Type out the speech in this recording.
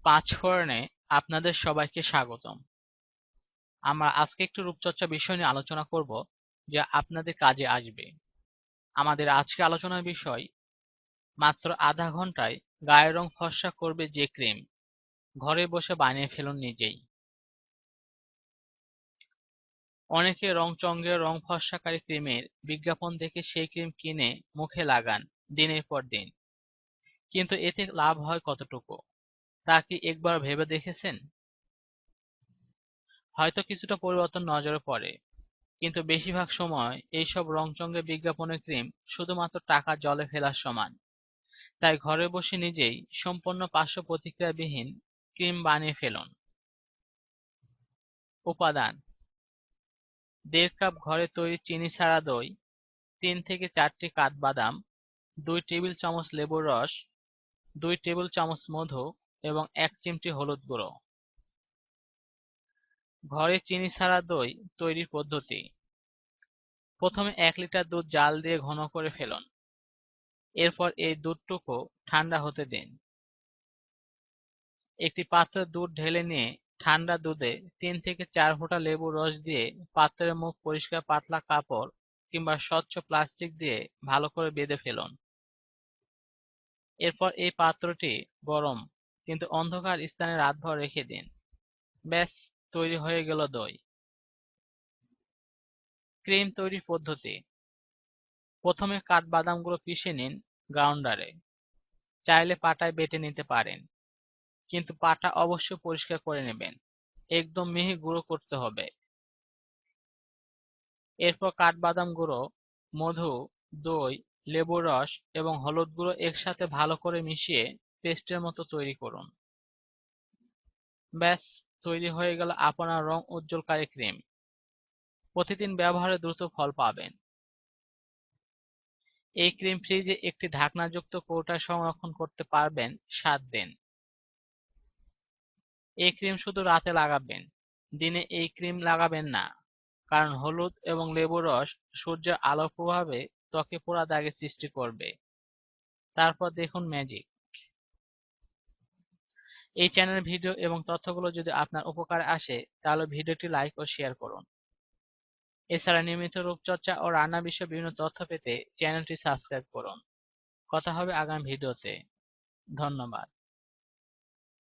পাঁচফোড়নে আপনাদের সবাইকে স্বাগতম। আমরা আজকে একটু রূপচর্চা বিষয় নিয়ে আলোচনা করব, যা আপনাদের কাজে আসবে। আমাদের আজকে আলোচনার বিষয়, মাত্র আধা ঘন্টায় গায়ের রং ফর্সা করবে যে ক্রিম, ঘরে বসে বানিয়ে ফেলুন নিজেই। অনেকে রংচঙের রং ফর্সাকারী ক্রিমের বিজ্ঞাপন দেখে সেই ক্রিম কিনে মুখে লাগান দিনের পর দিন, কিন্তু এতে লাভ হয় কতটুকু তা কি একবার ভেবে দেখেছেন? হয়তো কিছুটা পরিবর্তন নজরে পড়ে, কিন্তু বেশিরভাগ সময় এইসব রংচঙে বিজ্ঞাপনের ক্রিম শুধুমাত্র টাকা জলে ফেলার সমান। তাই ঘরে বসে নিজেই সম্পূর্ণ পার্শ্ব প্রতিক্রিয়াবিহীন ক্রিম বানিয়ে ফেলুন। উপাদান: ১.৫ কাপ ঘরে তৈরি চিনি ছাড়া দই, ৩ থেকে ৪টি কাঠবাদাম, ২ টেবিল চামচ লেবুর রস, ২ টেবিল চামচ মধু এবং ১ চিমটি হলুদ গুঁড়ো। ঘরে চিনি ছাড়া দই তৈরির পদ্ধতি: প্রথমে ১ লিটার দুধ জাল দিয়ে ঘন করে ফেলুন। এরপর এই দুধটুকু ঠান্ডা হতে দিন। একটি পাত্রে দুধ ঢেলে নিয়ে ঠান্ডা দুধে ৩ থেকে ৪ ফোঁটা লেবুর রস দিয়ে পাত্রের মুখ পরিষ্কার পাতলা কাপড় কিংবা স্বচ্ছ প্লাস্টিক দিয়ে ভালো করে বেঁধে ফেলুন। এরপর এই পাত্রটি গরম কিন্তু অন্ধকার স্থানে রাতভর রেখে দিন। ব্যাস, তৈরি হয়ে গেল দই। ক্রিম তৈরির পদ্ধতি: প্রথমে কাঠবাদামগুলো পিষে নিন গ্রাউন্ডারে। চাইলে পাটায় বেটে নিতে পারেন, কিন্তু পাটা অবশ্যই পরিষ্কার করে নেবেন। একদম মিহি গুঁড়ো করতে হবে। এরপর কাঠবাদাম গুঁড়ো, মধু, দই, লেবুর রস এবং হলুদ গুঁড়ো একসাথে ভালো করে মিশিয়ে পেস্টের মতো তৈরি করুন। ব্যাস, তৈরি হয়ে গেল আপনার রং উজ্জ্বলকারী ক্রিম। প্রতিদিন ব্যবহারে দ্রুত ফল পাবেন। এই ক্রিম ফ্রিজে একটি ঢাকনাযুক্ত কৌটায় সংরক্ষণ করতে পারবেন ৭ দিন। এই ক্রিম শুধু রাতে লাগাবেন, দিনে এই ক্রিম লাগাবেন না, কারণ হলুদ এবং লেবুর রস সূর্যের আলোর প্রভাবে ত্বকে পোড়া দাগের সৃষ্টি করবে। তারপর দেখুন ম্যাজিক। এই চ্যানেলের ভিডিও এবং তথ্যগুলো যদি আপনার উপকারে আসে, তাহলে ভিডিওটি লাইক ও শেয়ার করুন। এছাড়া নিয়মিত রূপচর্চা ও রান্না বিষয়ে বিভিন্ন তথ্য পেতে চ্যানেলটি সাবস্ক্রাইব করুন। কথা হবে আগামী ভিডিওতে। ধন্যবাদ।